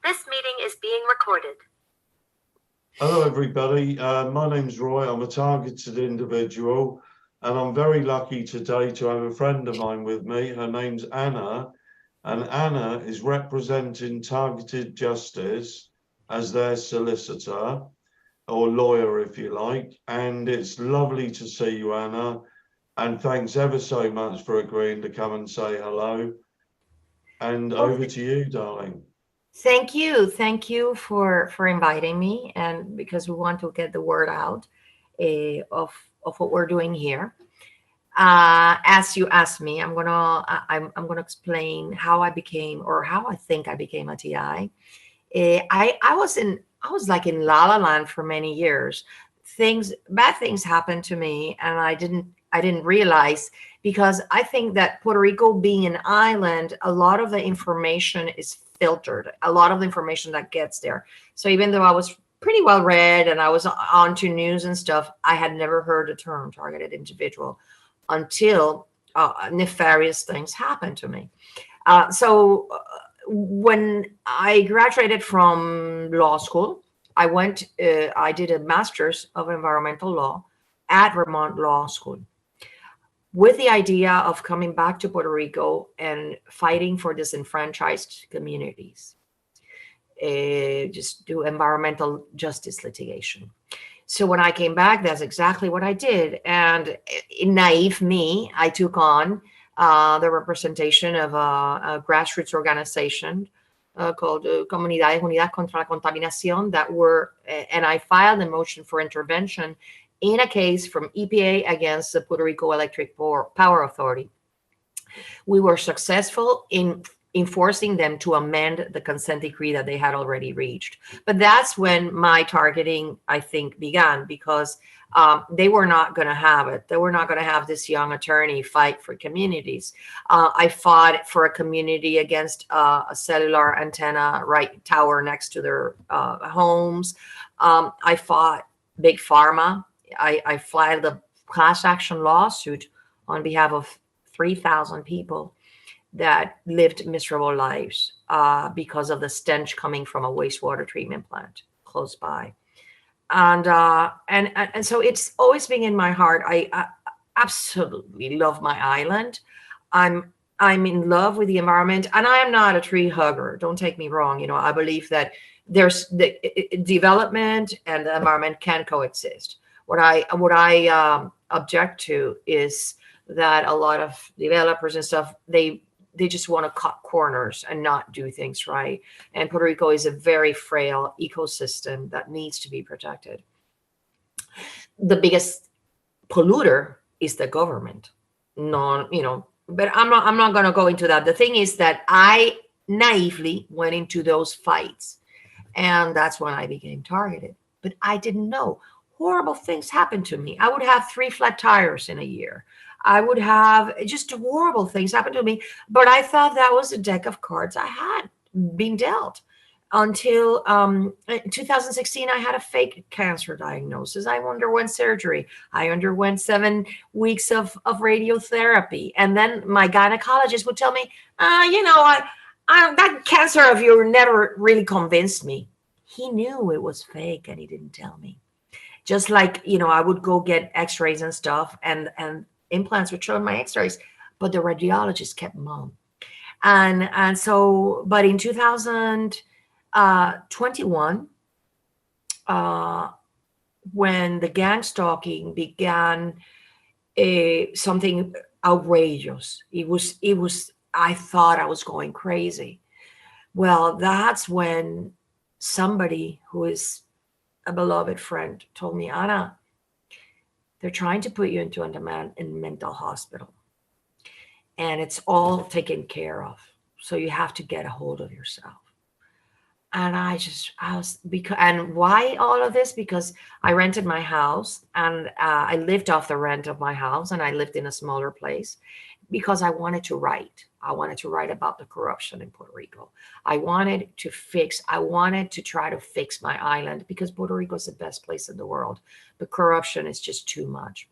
This meeting is being recorded. Hello, everybody. My name's Roy. I'm a targeted individual, and I'm very lucky today to have a friend of mine with me. Her name's Ana, and Ana is representing Targeted Justice as their solicitor or lawyer, if you like. And it's lovely to see you, Ana. And thanks ever so much for agreeing to come and say hello. And over to you, darling. Thank you. Thank you for inviting me, and because we want to get the word out of what we're doing here. As you asked me, I'm gonna explain how I became, or how I think I became a TI. I was like in La La Land for many years. Bad things happened to me, and I didn't realize, because I think that Puerto Rico being an island, a lot of the information is filtered. A lot of the information that gets there. So even though I was pretty well read and I was on to news and stuff, I had never heard the term targeted individual until nefarious things happened to me. When I graduated from law school, I did a master's of environmental law at Vermont Law School, with the idea of coming back to Puerto Rico and fighting for disenfranchised communities, just do environmental justice litigation. So when I came back, that's exactly what I did. And in naive me, I took on the representation of a grassroots organization called Comunidades Unidas contra la Contaminación, and I filed a motion for intervention in a case from EPA against the Puerto Rico Electric Power Authority. We were successful in enforcing them to amend the consent decree that they had already reached. But that's when my targeting, I think, began, because they were not going to have it. They were not going to have this young attorney fight for communities. I fought for a community against a cellular antenna tower next to their homes. I fought Big Pharma. I filed a class action lawsuit on behalf of 3,000 people that lived miserable lives because of the stench coming from a wastewater treatment plant close by. And so it's always been in my heart. I absolutely love my island. I'm in love with the environment, and I am not a tree hugger. Don't take me wrong. I believe that there's the development and the environment can coexist. What I object to is that a lot of developers and stuff, they just want to cut corners and not do things right. And Puerto Rico is a very frail ecosystem that needs to be protected. The biggest polluter is the government. No, but I'm not going to go into that. The thing is that I naively went into those fights, and that's when I became targeted. But I didn't know. Horrible things happened to me. I would have 3 flat tires in a year. I would have just horrible things happen to me. But I thought that was a deck of cards I had been dealt, until 2016. I had a fake cancer diagnosis. I underwent surgery. I underwent 7 weeks of radiotherapy. And then my gynecologist would tell me, that cancer of yours never really convinced me. He knew it was fake and he didn't tell me. Just like, I would go get x-rays and stuff, and implants would show my x-rays, but the radiologist kept mum. And so, but in 2021, when the gang stalking began, something outrageous. It was, I thought I was going crazy. Well, that's when somebody who is a beloved friend told me, Ana, they're trying to put you into a mental hospital, and it's all taken care of. So you have to get a hold of yourself. And and why all of this? Because I rented my house, and I lived off the rent of my house, and I lived in a smaller place because I wanted to write. I wanted to write about the corruption in Puerto Rico. I wanted to try to fix my island, because Puerto Rico is the best place in the world. The corruption is just too much.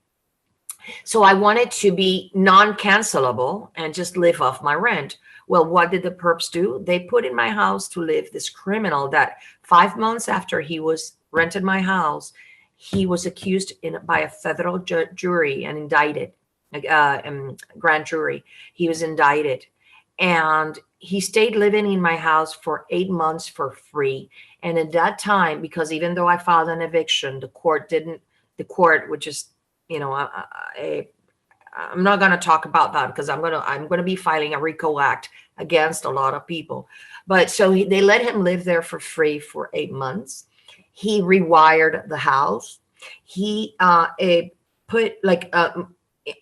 So I wanted to be non-cancelable and just live off my rent. Well, what did the perps do? They put in my house to live this criminal that 5 months after he was rented my house, he was accused by a federal jury and indicted, grand jury. He was indicted, and he stayed living in my house for 8 months for free. And at that time, because even though I filed an eviction, the court didn't. The court would just, I'm not going to talk about that because I'm going to be filing a Rico Act against a lot of people. But so they let him live there for free for 8 months. He rewired the house. He put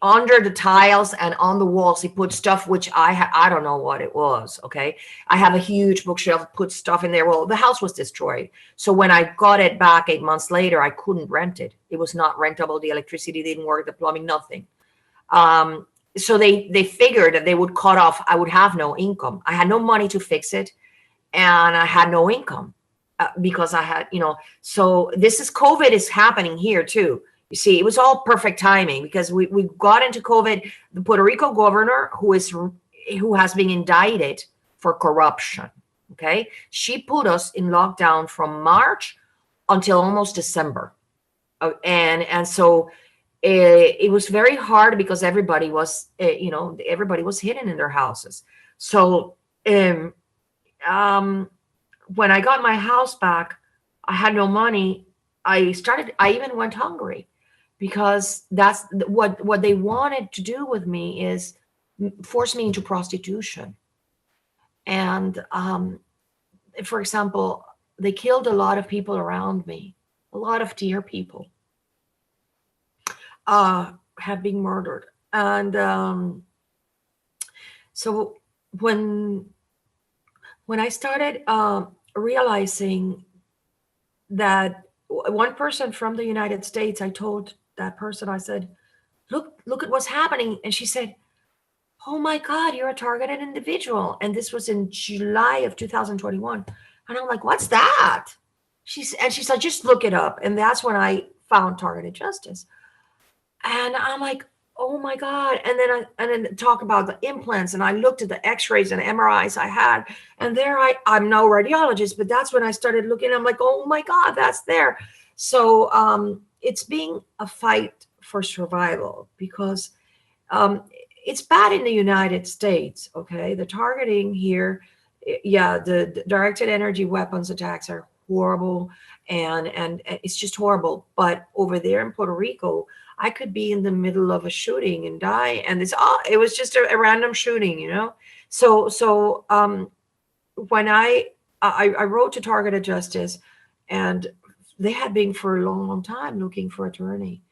under the tiles and on the walls, he put stuff which I don't know what it was. Okay, I have a huge bookshelf, put stuff in there. Well, the house was destroyed, so when I got it back 8 months later, I couldn't rent it. It was not rentable. The electricity didn't work, the plumbing, nothing. So they figured that they would cut off. I would have no income. I had no money to fix it, and I had no income because I had, So this is COVID is happening here too. You see, it was all perfect timing because we got into COVID. The Puerto Rico governor, who has been indicted for corruption, okay, she put us in lockdown from March until almost December, and so it was very hard because everybody was hidden in their houses. So when I got my house back, I had no money. I even went hungry, because that's what they wanted to do with me, is force me into prostitution. And for example, they killed a lot of people around me. A lot of dear people have been murdered. And so when I started realizing that one person from the United States, I told that person, I said, look at what's happening. And she said, oh my God, you're a targeted individual. And this was in July of 2021. And I'm like, what's that? She said, just look it up. And that's when I found targeted justice. And I'm like, oh my God. And then talk about the implants. And I looked at the x-rays and MRIs I had. And there I'm no radiologist, but that's when I started looking. I'm like, oh my God, that's there. So it's being a fight for survival, because it's bad in the United States. Okay. The targeting here, the directed energy weapons attacks are horrible. And it's just horrible. But over there in Puerto Rico, I could be in the middle of a shooting and die. And it was just a random shooting, So when I wrote to Targeted Justice, and they had been for a long, long time looking for attorney,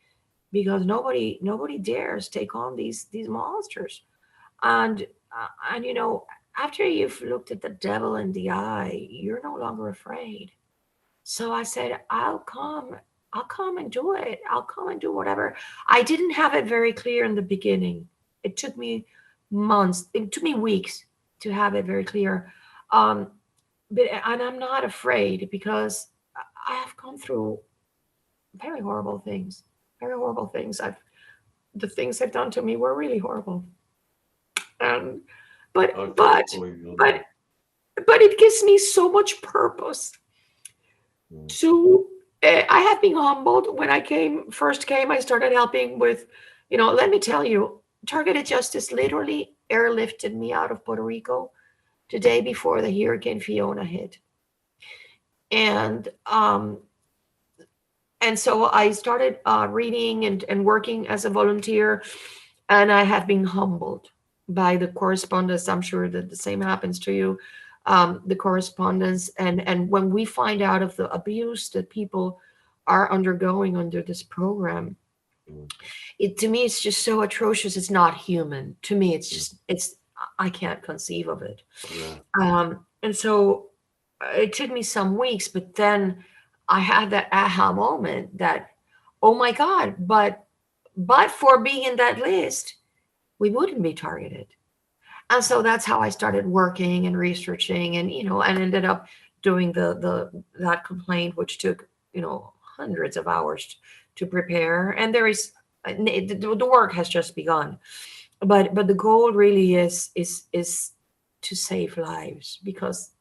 because nobody dares take on these monsters. And after you've looked at the devil in the eye, you're no longer afraid. So I said, I'll come and do it. I'll come and do whatever. I didn't have it very clear in the beginning. It took me months. It took me weeks to have it very clear. And I'm not afraid, because I have come through very horrible things. Very horrible things. The things they've done to me were really horrible. But it gives me so much purpose to. I have been humbled. When I first came, I started helping with, let me tell you, Targeted Justice literally airlifted me out of Puerto Rico the day before the Hurricane Fiona hit. And so I started reading and working as a volunteer, and I have been humbled by the correspondence. I'm sure that the same happens to you. The correspondence, and when we find out of the abuse that people are undergoing under this program, to me, it's just so atrocious. It's not human. To me, I can't conceive of it. Yeah. And so it took me some weeks, but then I had that aha moment that, oh my God, but for being in that list, we wouldn't be targeted. And so that's how I started working and researching, and and ended up doing that complaint, which took hundreds of hours to prepare. And there is The work has just begun, but the goal really is to save lives, because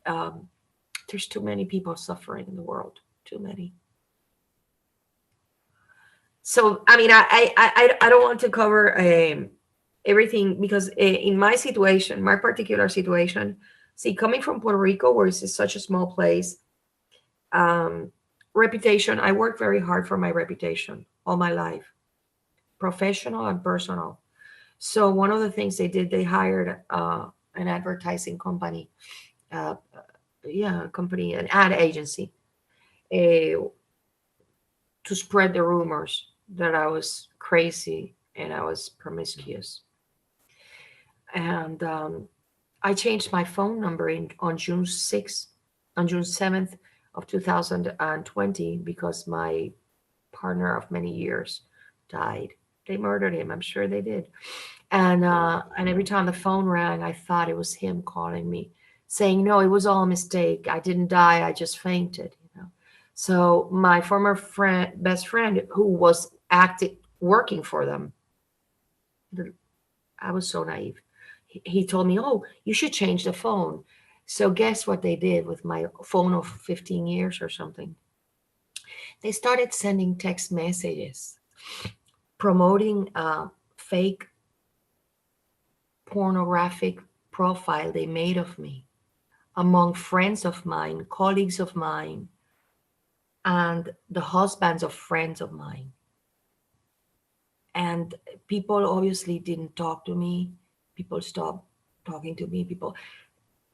there's too many people suffering in the world, too many. So I mean, I don't want to cover everything, because in my situation, my particular situation, see, coming from Puerto Rico, where it's such a small place, um, reputation. I worked very hard for my reputation all my life, professional and personal. So one of the things they did, they hired an advertising company, uh, yeah, a company, an ad agency, uh, to spread the rumors that I was crazy and I was promiscuous. And I changed my phone number on June 6th, on June 7th of 2020, because my partner of many years died. They murdered him. I'm sure they did. And every time the phone rang, I thought it was him calling me, saying, "No, it was all a mistake. I didn't die. I just fainted." So my former friend, best friend, who was acting, working for them, I was so naive. He told me, "Oh, you should change the phone." So guess what they did with my phone of 15 years or something? They started sending text messages promoting a fake pornographic profile they made of me among friends of mine, colleagues of mine, and the husbands of friends of mine. And people obviously didn't talk to me. People stopped talking to me. People,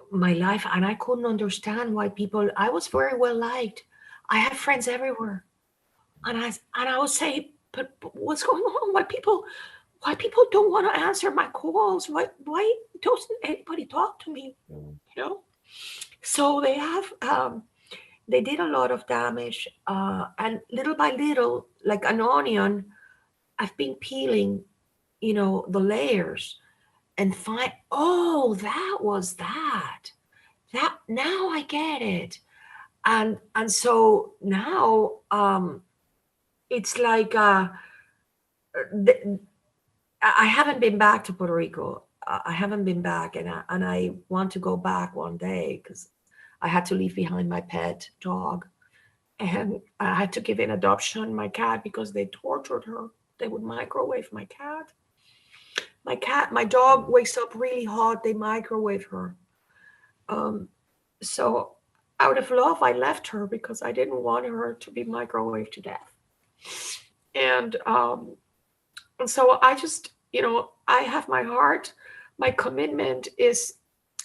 my life, and I couldn't understand why people. I was very well liked. I had friends everywhere, and I would say, but what's going on? Why people don't want to answer my calls? Why doesn't anybody talk to me? You know. So they did a lot of damage, and little by little, like an onion, I've been peeling, the layers, and find, oh, that was that now I get it. And so now, it's like, th- I haven't been back to Puerto Rico. I haven't been back, and I want to go back one day, because I had to leave behind my pet dog, and I had to give in adoption my cat, because they tortured her. They would microwave my cat. My dog wakes up really hot. They microwave her. Um, so out of love, I left her, because I didn't want her to be microwaved to death. And so I just, I have my heart. My commitment is,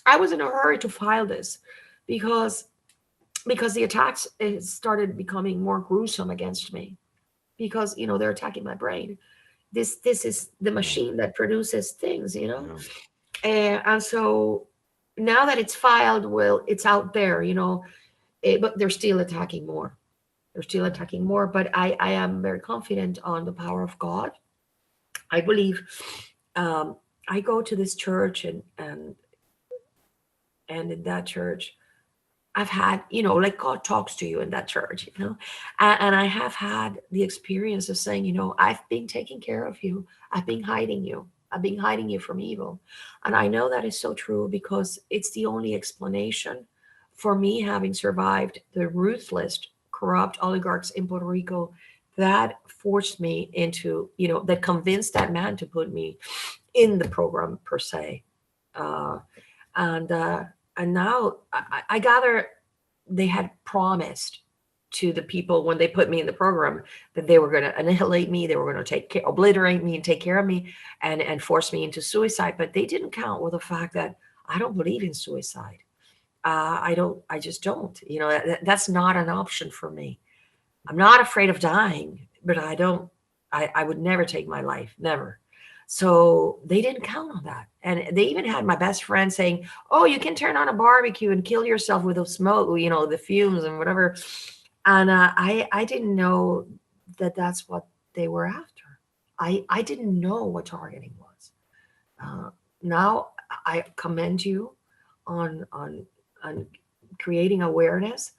I was in a hurry to file this, because the attacks started becoming more gruesome against me, because they're attacking my brain. This is the machine that produces things. And so now that it's filed, well, it's out there, but they're still attacking more. But I am very confident on the power of God. I believe, I go to this church, and in that church, I've had, like, God talks to you in that church, and I have had the experience of saying, I've been taking care of you. I've been hiding you. I've been hiding you from evil. And I know that is so true, because it's the only explanation for me having survived the ruthless, corrupt oligarchs in Puerto Rico that forced me into, that convinced that man to put me in the program, per se. Uh, and uh, and now I gather they had promised to the people when they put me in the program that they were going to annihilate me, they were going to obliterate me and take care of me, and force me into suicide. But they didn't count with the fact that I don't believe in suicide. I just don't. That's not an option for me. I'm not afraid of dying, but I don't. I would never take my life, never. So they didn't count on that. And they even had my best friend saying, "Oh, you can turn on a barbecue and kill yourself with the smoke, the fumes and whatever." And I didn't know that that's what they were after. I didn't know what targeting was. Uh, Now I commend you on creating awareness.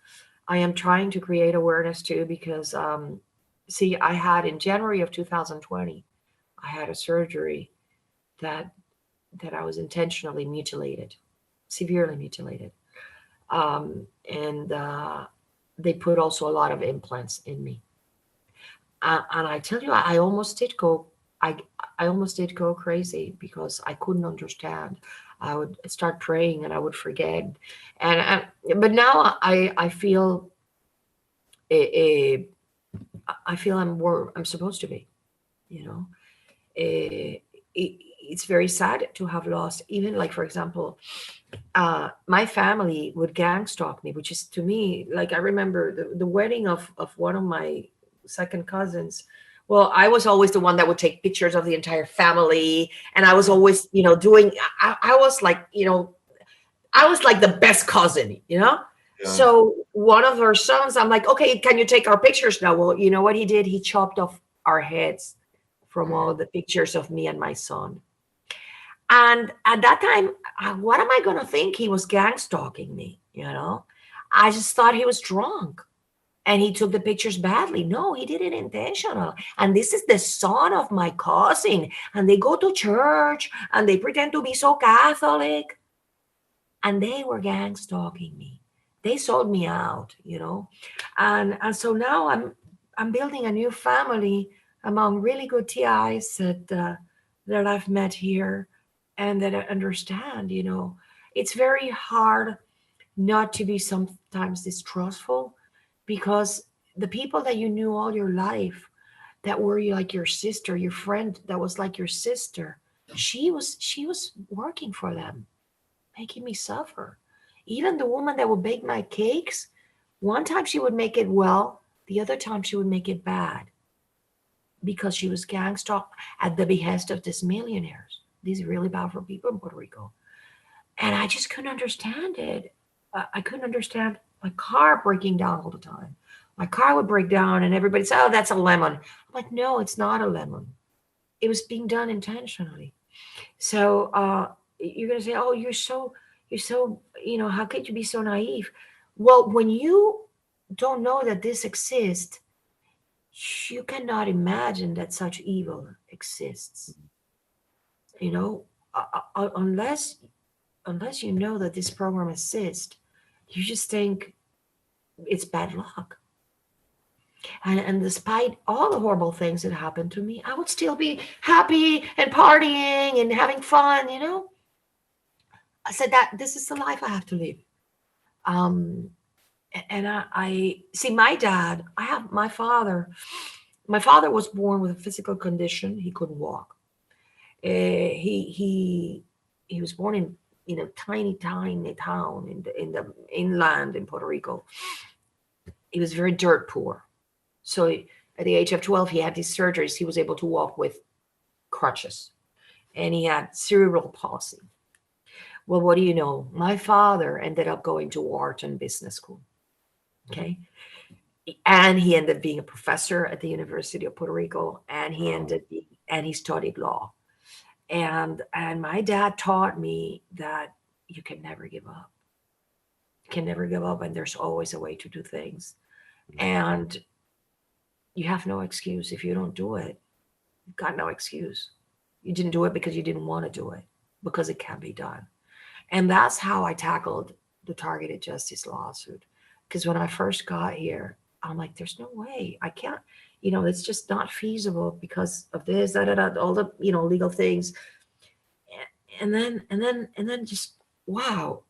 I am trying to create awareness too, because see, I had in January of 2020, I had a surgery that I was intentionally mutilated, severely mutilated. And they put also a lot of implants in me. And I tell you, I almost did go, I, I almost did go crazy because I couldn't understand. I would start praying and I would forget. But now I feel, I feel I'm where I'm supposed to be, you know. Eh, it's very sad to have lost, even like, for example, my family would gang stalk me, which is to me, like, I remember the wedding of one of my second cousins. Well, I was always the one that would take pictures of the entire family. And I was always, doing, I was like, I was like the best cousin, Yeah. So one of her sons, I'm like, okay, can you take our pictures now? Well, you know what he did? He chopped off our heads from all the pictures of me and my son. And at that time, what am I going to think? He was gang stalking me, I just thought he was drunk and he took the pictures badly. No, he did it intentional. And this is the son of my cousin. And they go to church and they pretend to be so Catholic. And they were gang stalking me. They sold me out, And so now I'm building a new family among really good TIs that I've met here and that I understand, It's very hard not to be sometimes distrustful because the people that you knew all your life that were like your sister, your friend that was like your sister, she was working for them, making me suffer. Even the woman that would bake my cakes, one time she would make it well, the other time she would make it bad because she was gang stalked at the behest of these millionaires, these really powerful people in Puerto Rico. And I just couldn't understand it. I couldn't understand my car breaking down all the time. My car would break down and everybody said, oh, that's a lemon. I'm like, no, it's not a lemon. It was being done intentionally. So you're going to say, oh, you're so, how could you be so naive? Well, when you don't know that this exists, you cannot imagine that such evil exists. Unless you know that this program exists, you just think it's bad luck. And despite all the horrible things that happened to me, I would still be happy and partying and having fun, I said that this is the life I have to live. And I see my dad, I have my father. My father was born with a physical condition. He couldn't walk. He was born in a tiny town in the inland in Puerto Rico. He was very dirt poor. So at the age of 12, he had these surgeries. He was able to walk with crutches, and he had cerebral palsy. Well, what do you know? My father ended up going to Wharton Business School. Okay. And he ended up being a professor at the University of Puerto Rico, and he studied law. And my dad taught me that you can never give up. You can never give up, and there's always a way to do things. And you have no excuse if you don't do it. You've got no excuse. You didn't do it because you didn't want to do it, because it can be done. And that's how I tackled the targeted justice lawsuit. Because when I first got here, I'm like, there's no way. I can't, it's just not feasible because of this, all the, legal things. And then just, wow,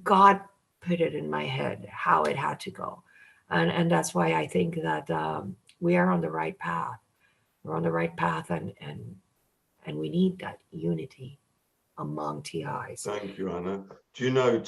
God put it in my head how it had to go. And that's why I think that we are on the right path. We're on the right path, and we need that unity among TIs. Thank you, Anna. Do you know